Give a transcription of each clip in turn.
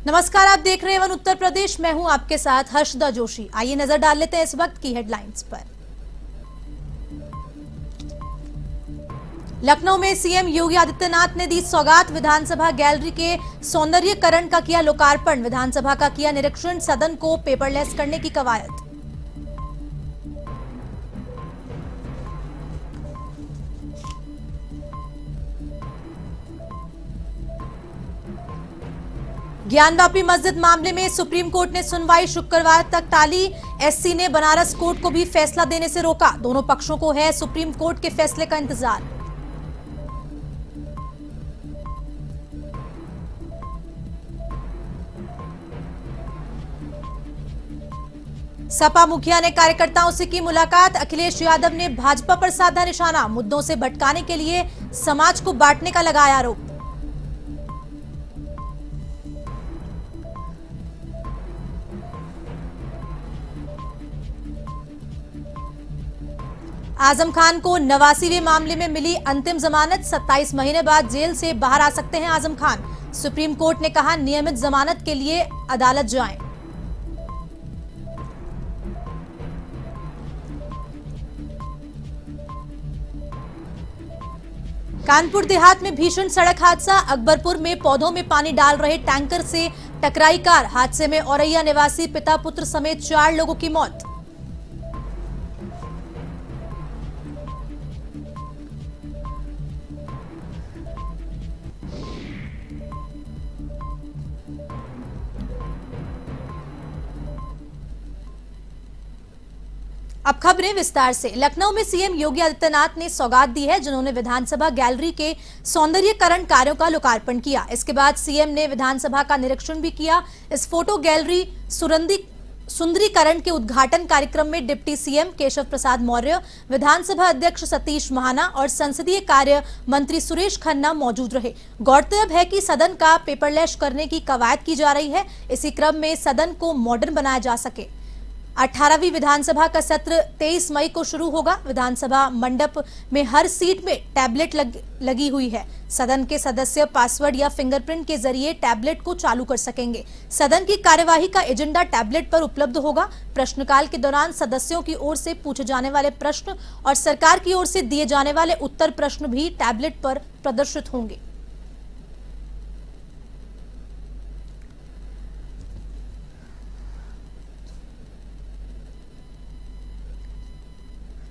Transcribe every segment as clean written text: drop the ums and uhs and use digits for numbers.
नमस्कार, आप देख रहे हैं वन उत्तर प्रदेश। मैं हूं आपके साथ हर्षदा जोशी। आइए नजर डाल लेते हैं इस वक्त की हेडलाइंस पर। लखनऊ में सीएम योगी आदित्यनाथ ने दी सौगात। विधानसभा गैलरी के सौंदर्यीकरण का किया लोकार्पण। विधानसभा का किया निरीक्षण। सदन को पेपरलेस करने की कवायद। ज्ञानवापी मस्जिद मामले में सुप्रीम कोर्ट ने सुनवाई शुक्रवार तक टाली। एससी ने बनारस कोर्ट को भी फैसला देने से रोका। दोनों पक्षों को है सुप्रीम कोर्ट के फैसले का इंतजार। सपा मुखिया ने कार्यकर्ताओं से की मुलाकात। अखिलेश यादव ने भाजपा पर साधा निशाना। मुद्दों से भटकाने के लिए समाज को बांटने का लगाया आरोप। आजम खान को 89वें मामले में मिली अंतिम जमानत। 27 महीने बाद जेल से बाहर आ सकते हैं आजम खान। सुप्रीम कोर्ट ने कहा नियमित जमानत के लिए अदालत जाएं। कानपुर देहात में भीषण सड़क हादसा। अकबरपुर में पौधों में पानी डाल रहे टैंकर से टकराई कार। हादसे में औरैया निवासी पिता पुत्र समेत 4 लोगों की मौत। अब खबरें विस्तार से। लखनऊ में सीएम योगी आदित्यनाथ ने सौगात दी है, जिन्होंने विधानसभा गैलरी के सौंदर्यीकरण कार्यों का लोकार्पण किया। इसके बाद सीएम ने विधानसभा का निरीक्षण भी किया। इस फोटो गैलरी सुंदरीकरण के उद्घाटन कार्यक्रम में डिप्टी सीएम केशव प्रसाद मौर्य, विधानसभा अध्यक्ष सतीश महाना और संसदीय कार्य मंत्री सुरेश खन्ना मौजूद रहे। गौरतलब है कि सदन का पेपरलेस करने की कवायद की जा रही है। इसी क्रम में सदन को मॉडर्न बनाया जा सके। 18वीं विधानसभा का सत्र 23 मई को शुरू होगा। विधानसभा मंडप में हर सीट में टैबलेट लगी हुई है। सदन के सदस्य पासवर्ड या फिंगरप्रिंट के जरिए टैबलेट को चालू कर सकेंगे। सदन की कार्यवाही का एजेंडा टैबलेट पर उपलब्ध होगा। प्रश्नकाल के दौरान सदस्यों की ओर से पूछे जाने वाले प्रश्न और सरकार की ओर से दिए जाने वाले उत्तर प्रश्न भी टैबलेट पर प्रदर्शित होंगे।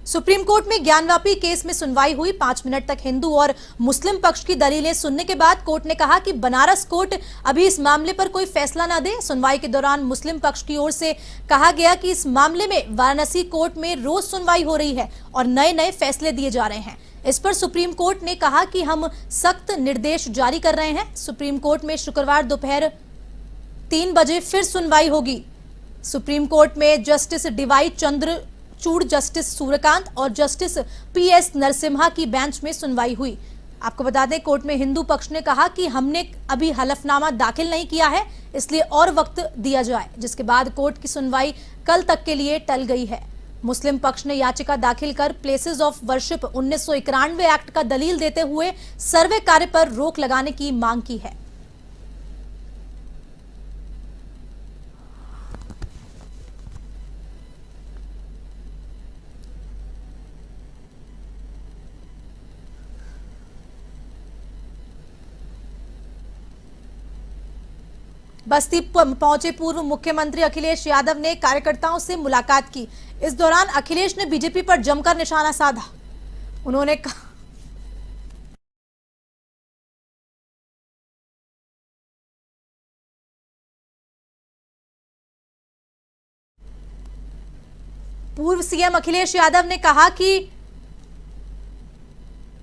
सुप्रीम कोर्ट में ज्ञानवापी केस में सुनवाई हुई। 5 मिनट तक हिंदू और मुस्लिम पक्ष की दलीलें सुनने के बाद कोर्ट ने कहा कि बनारस कोर्ट अभी इस मामले पर कोई फैसला न दे। सुनवाई के दौरान मुस्लिम पक्ष की ओर से कहा गया कि इस मामले में वाराणसी कोर्ट में रोज सुनवाई हो रही है और नए नए फैसले दिए जा रहे हैं। इस पर सुप्रीम कोर्ट ने कहा कि हम सख्त निर्देश जारी कर रहे हैं। सुप्रीम कोर्ट में शुक्रवार दोपहर 3 बजे फिर सुनवाई होगी। सुप्रीम कोर्ट में justice D Y Chandrachud, justice Suryakant और जस्टिस पीएस नरसिम्हा की बेंच में सुनवाई हुई। आपको बता दें, कोर्ट में हिंदू पक्ष ने कहा कि हमने अभी हलफनामा दाखिल नहीं किया है, इसलिए और वक्त दिया जाए, जिसके बाद कोर्ट की सुनवाई कल तक के लिए टल गई है। मुस्लिम पक्ष ने याचिका दाखिल कर प्लेसेस ऑफ वर्शिप 1991 एक्ट का दलील देते हुए सर्वे कार्य पर रोक लगाने की मांग की है। बस्ती पहुंचे पूर्व मुख्यमंत्री अखिलेश यादव ने कार्यकर्ताओं से मुलाकात की। इस दौरान अखिलेश ने बीजेपी पर जमकर निशाना साधा। उन्होंने कहा पूर्व सीएम अखिलेश यादव ने कहा कि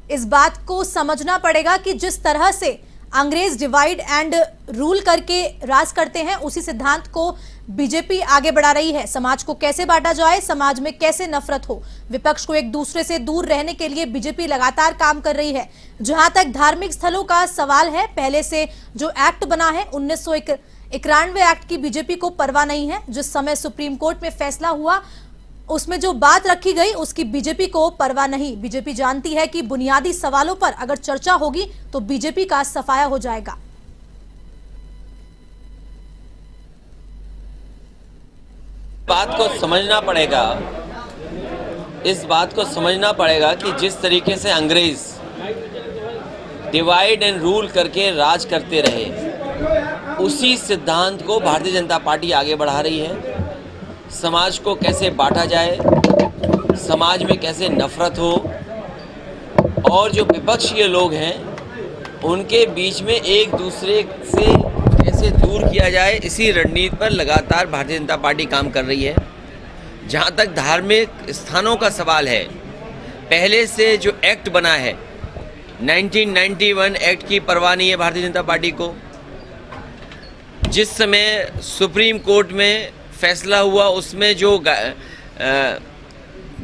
इस बात को समझना पड़ेगा कि जिस तरह से अंग्रेज डिवाइड एंड रूल करके राज करते हैं, उसी सिद्धांत को बीजेपी आगे बढ़ा रही है। समाज को कैसे बांटा जाए, समाज में कैसे नफरत हो, विपक्ष को एक दूसरे से दूर रहने के लिए बीजेपी लगातार काम कर रही है। जहां तक धार्मिक स्थलों का सवाल है, पहले से जो एक्ट बना है 1991 एक्ट की बीजेपी को परवाह नहीं है। जिस समय सुप्रीम कोर्ट में फैसला हुआ, उसमें जो बात रखी गई उसकी बीजेपी को परवाह नहीं। बीजेपी जानती है कि बुनियादी सवालों पर अगर चर्चा होगी तो बीजेपी का सफाया हो जाएगा। बात को समझना पड़ेगा, इस बात को समझना पड़ेगा कि जिस तरीके से अंग्रेज डिवाइड एंड रूल करके राज करते रहे, उसी सिद्धांत को भारतीय जनता पार्टी आगे बढ़ा रही है। समाज को कैसे बांटा जाए, समाज में कैसे नफरत हो, और जो विपक्षीय लोग हैं उनके बीच में एक दूसरे से कैसे दूर किया जाए, इसी रणनीति पर लगातार भारतीय जनता पार्टी काम कर रही है। जहाँ तक धार्मिक स्थानों का सवाल है, पहले से जो एक्ट बना है 1991 एक्ट की परवाह नहीं है भारतीय जनता पार्टी को। जिस समय सुप्रीम कोर्ट में फैसला हुआ उसमें जो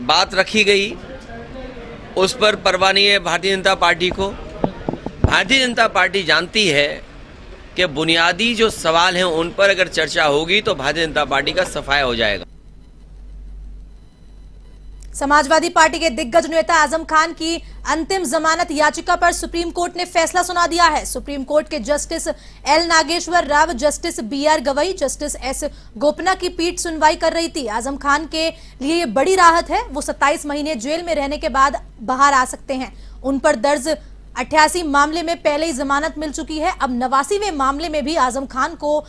बात रखी गई उस पर परवाह नहीं है भारतीय जनता पार्टी को। भारतीय जनता पार्टी जानती है कि बुनियादी जो सवाल हैं उन पर अगर चर्चा होगी तो भारतीय जनता पार्टी का सफाया हो जाएगा। समाजवादी पार्टी के दिग्गज नेता आजम खान की अंतिम जमानत याचिका पर सुप्रीम कोर्ट ने फैसला सुना दिया है। सुप्रीम कोर्ट के justice L Nageswara Rao, justice BR. Gavai, justice S. Gopana की पीठ सुनवाई कर रही थी। आजम खान के लिए ये बड़ी राहत है। वो 27 महीने जेल में रहने के बाद बाहर आ सकते हैं। उन पर दर्ज 88 मामले में पहले ही जमानत मिल चुकी है। अब 89वें मामले में भी आजम खान को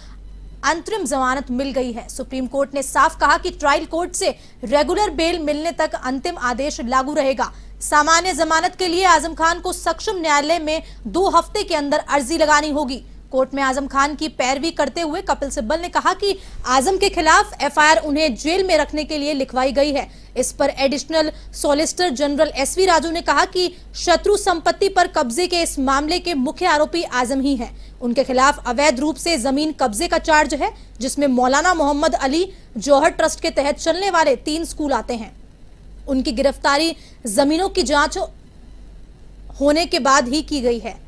अंतरिम जमानत मिल गई है। सुप्रीम कोर्ट ने साफ कहा कि ट्रायल कोर्ट से रेगुलर बेल मिलने तक अंतिम आदेश लागू रहेगा। सामान्य जमानत के लिए आजम खान को सक्षम न्यायालय में 2 हफ्ते के अंदर अर्जी लगानी होगी। कोर्ट में आजम खान की पैरवी करते हुए कपिल सिब्बल ने कहा कि आजम के खिलाफ एफआईआर उन्हें जेल में रखने के लिए लिखवाई गई है। इस पर additional solicitor general S V Raju ने कहा कि शत्रु संपत्ति पर कब्जे के इस मामले के मुख्य आरोपी आजम ही हैं। उनके खिलाफ अवैध रूप से जमीन कब्जे का चार्ज है, जिसमें मौलाना मोहम्मद अली जौहर ट्रस्ट के तहत चलने वाले 3 स्कूल आते हैं। उनकी गिरफ्तारी जमीनों की जांच होने के बाद ही की गई है।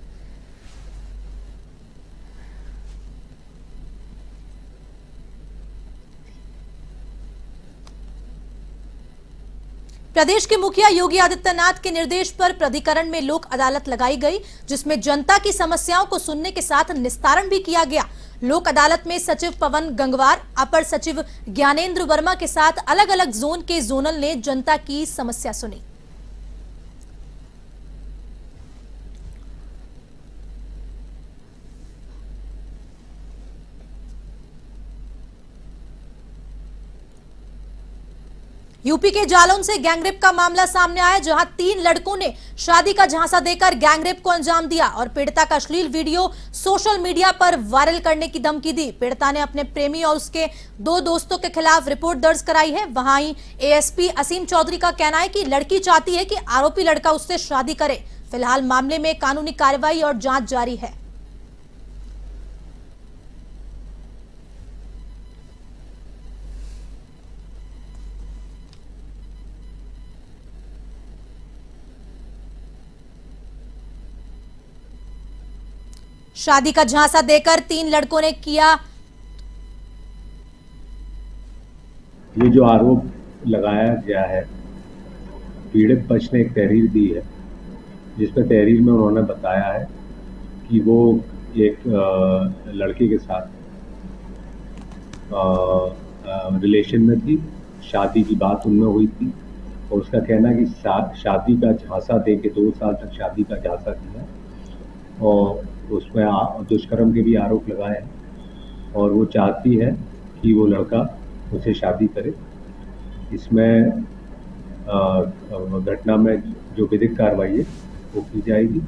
प्रदेश के मुखिया योगी आदित्यनाथ के निर्देश पर प्राधिकरण में लोक अदालत लगाई गई, जिसमें जनता की समस्याओं को सुनने के साथ निस्तारण भी किया गया। लोक अदालत में सचिव पवन गंगवार, अपर सचिव ज्ञानेंद्र वर्मा के साथ अलग अलग जोन के जोनल ने जनता की समस्या सुनी। यूपी के जालौन से गैंगरेप का मामला सामने आया, जहां 3 लड़कों ने शादी का झांसा देकर गैंगरेप को अंजाम दिया और पीड़िता का अश्लील वीडियो सोशल मीडिया पर वायरल करने की धमकी दी। पीड़िता ने अपने प्रेमी और उसके 2 दोस्तों के खिलाफ रिपोर्ट दर्ज कराई है। वहीं एएसपी असीम चौधरी का कहना है कि लड़की चाहती है कि आरोपी लड़का उससे शादी करे। फिलहाल मामले में कानूनी कार्रवाई और जांच जारी है। शादी का झांसा देकर 3 लड़कों ने किया। ये जो आरोप लगाया गया है, पीड़ित पक्ष ने एक तहरीर दी है, जिसमें तहरीर में उन्होंने बताया है कि वो एक लड़के के साथ रिलेशन में थी, शादी की बात उनमें हुई थी और उसका कहना है कि शादी का झांसा दे के 2 साल तक शादी का झांसा दिया और उसमें दुष्कर्म के भी आरोप लगाए हैं और वो चाहती है कि वो लड़का उसे शादी करे। इसमें घटना में जो विधिक कार्रवाई है वो की जाएगी।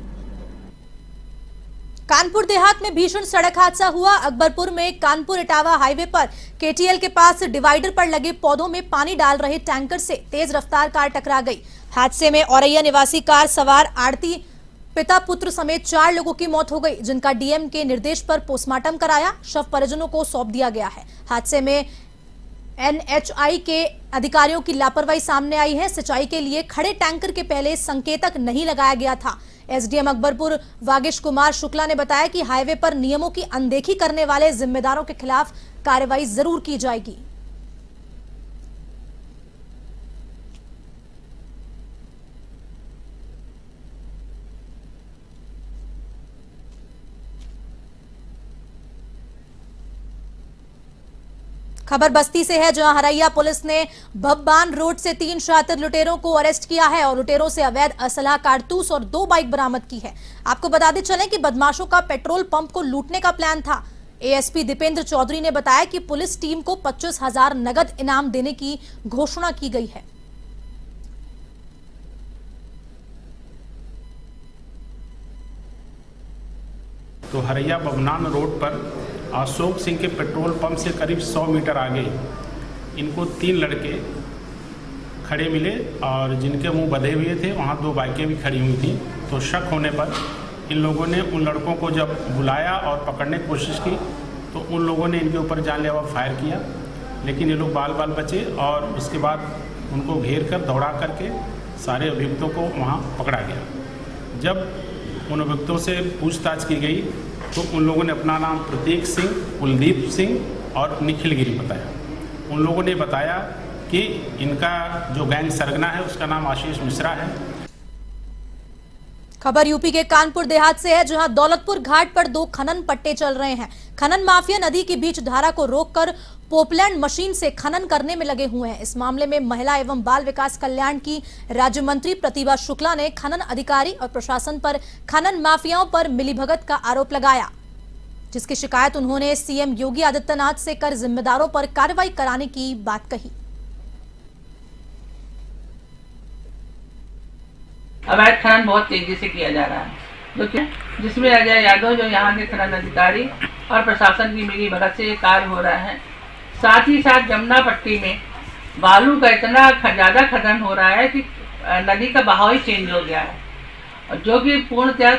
कानपुर देहात में भीषण सड़क हादसा हुआ। अकबरपुर में कानपुर इटावा हाईवे पर केटीएल के पास डिवाइडर पर लगे पौधों में पानी डाल रहे टैंकर से तेज रफ्तार कार टकरा गई। हादसे में औरैया निवासी कार सवार आरती पिता पुत्र समेत 4 लोगों की मौत हो गई, जिनका डीएम के निर्देश पर पोस्टमार्टम कराया, शव परिजनों को सौंप दिया गया है। हादसे में एनएचआई के अधिकारियों की लापरवाही सामने आई है। सिंचाई के लिए खड़े टैंकर के पहले संकेतक नहीं लगाया गया था। एसडीएम अकबरपुर वागेश कुमार शुक्ला ने बताया कि हाईवे पर नियमों की अनदेखी करने वाले जिम्मेदारों के खिलाफ कार्रवाई जरूर की जाएगी। खबर बस्ती से है, जहां हरैया पुलिस ने भब्बान रोड से 3 शातिर लुटेरों को अरेस्ट किया है और लुटेरों से अवैध असलहा, कारतूस और 2 बाइक बरामद की है। आपको बताते चलें कि बदमाशों का पेट्रोल पंप को लूटने का प्लान था। एएसपी दीपेंद्र चौधरी ने बताया कि पुलिस टीम को 25,000 नगद इनाम देने की घोषणा की गई है। तो हरैया बबनान रोड पर अशोक सिंह के पेट्रोल पंप से करीब 100 मीटर आगे इनको 3 लड़के खड़े मिले और जिनके मुंह बंधे हुए थे, वहाँ 2 बाइकें भी खड़ी हुई थी। तो शक होने पर इन लोगों ने उन लड़कों को जब बुलाया और पकड़ने की कोशिश की तो उन लोगों ने इनके ऊपर जानलेवा फायर किया, लेकिन ये लोग बाल बाल बचे और उसके बाद उनको घेर कर दौड़ा करके सारे अभियुक्तों को वहाँ पकड़ा गया। जब उन अभियुक्तों से पूछताछ की गई तो उन लोगों ने अपना नाम प्रतीक सिंह, कुलदीप सिंह और निखिल गिरी बताया। उन लोगों ने बताया कि इनका जो गैंग सरगना है उसका नाम आशीष मिश्रा है। खबर यूपी के कानपुर देहात से है, जहां दौलतपुर घाट पर 2 खनन पट्टे चल रहे हैं। खनन माफिया नदी के बीच धारा को रोककर पोपलैंड मशीन से खनन करने में लगे हुए हैं। इस मामले में महिला एवं बाल विकास कल्याण की राज्य मंत्री प्रतिभा शुक्ला ने खनन अधिकारी और प्रशासन पर खनन माफियाओं पर मिलीभगत का आरोप लगाया, जिसकी शिकायत उन्होंने सीएम योगी आदित्यनाथ से कर जिम्मेदारों पर कार्रवाई कराने की बात कही। अवैध खनन बहुत तेजी से किया जा रहा है, जिसमें अजय यादव जो यहाँ के खनन अधिकारी और प्रशासन की मिलीभगत से ये कार्य हो रहा है। साथ ही साथ जमुना पट्टी में बालू का इतना ज्यादा खनन हो रहा है कि नदी का बहाव ही चेंज हो गया है, जो कि पूर्णतया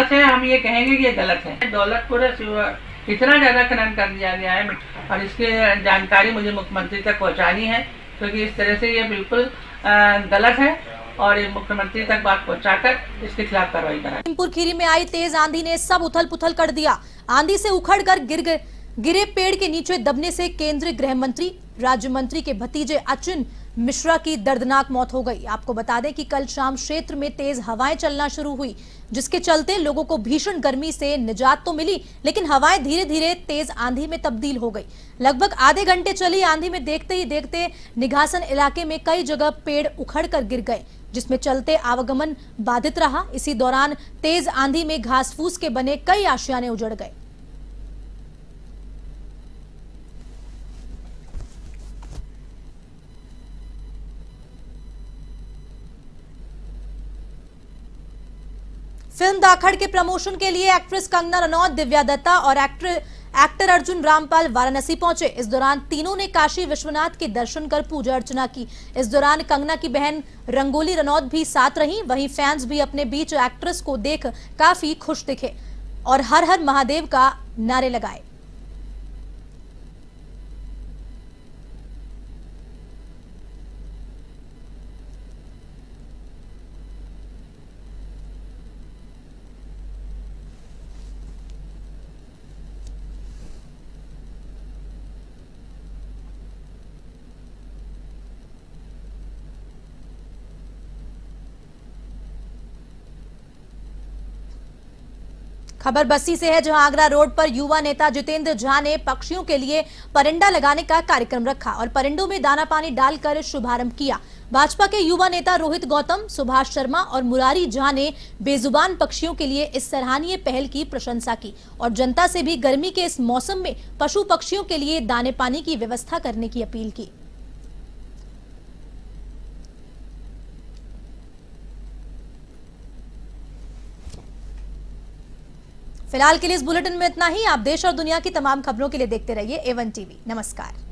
से हम ये कहेंगे कि ये गलत है। दौलतपुर इतना ज्यादा खनन कर दिया गया है और इसकी जानकारी मुझे मुख्यमंत्री तक पहुँचानी है, क्योंकि इस तरह से ये बिल्कुल गलत है और मुख्यमंत्री तक बात पहुंचाकर इसके खिलाफ कार्रवाई कराएं। लखीमपुर खीरी में आई तेज आंधी ने सब उथल पुथल कर दिया। आंधी से उखड़कर गिरे पेड़ के नीचे दबने से केंद्रीय गृह मंत्री राज्य मंत्री के भतीजे अचिन मिश्रा की दर्दनाक मौत हो गई। आपको बता दें कि कल शाम क्षेत्र में तेज हवाएं चलना शुरू हुई, जिसके चलते लोगों को भीषण गर्मी से निजात तो मिली, लेकिन हवाएं धीरे धीरे तेज आंधी में तब्दील हो गई। लगभग आधे घंटे चली आंधी में देखते ही देखते निघासन इलाके में कई जगह पेड़ उखड़कर गिर गए, जिसमें चलते आवागमन बाधित रहा। इसी दौरान तेज आंधी में घास फूस के बने कई आशियाने उजड़ गए। फिल्म दाखड़ के प्रमोशन के लिए एक्ट्रेस कंगना रनौत, दिव्या दत्ता और एक्टर अर्जुन रामपाल वाराणसी पहुंचे। इस दौरान तीनों ने काशी विश्वनाथ के दर्शन कर पूजा अर्चना की। इस दौरान कंगना की बहन रंगोली रनौत भी साथ रहीं। वहीं फैंस भी अपने बीच एक्ट्रेस को देख काफी खुश दिखे और हर हर महादेव का नारे लगाए। खबर बस्ती से है, जहां आगरा रोड पर युवा नेता जितेंद्र झा ने पक्षियों के लिए परिंदा लगाने का कार्यक्रम रखा और परिंदों में दाना पानी डालकर शुभारंभ किया। भाजपा के युवा नेता रोहित गौतम, सुभाष शर्मा और मुरारी झा ने बेजुबान पक्षियों के लिए इस सराहनीय पहल की प्रशंसा की और जनता से भी गर्मी के इस मौसम में पशु पक्षियों के लिए दाने पानी की व्यवस्था करने की अपील की। फिलहाल के लिए इस बुलेटिन में इतना ही। आप देश और दुनिया की तमाम खबरों के लिए देखते रहिए A1 TV। नमस्कार।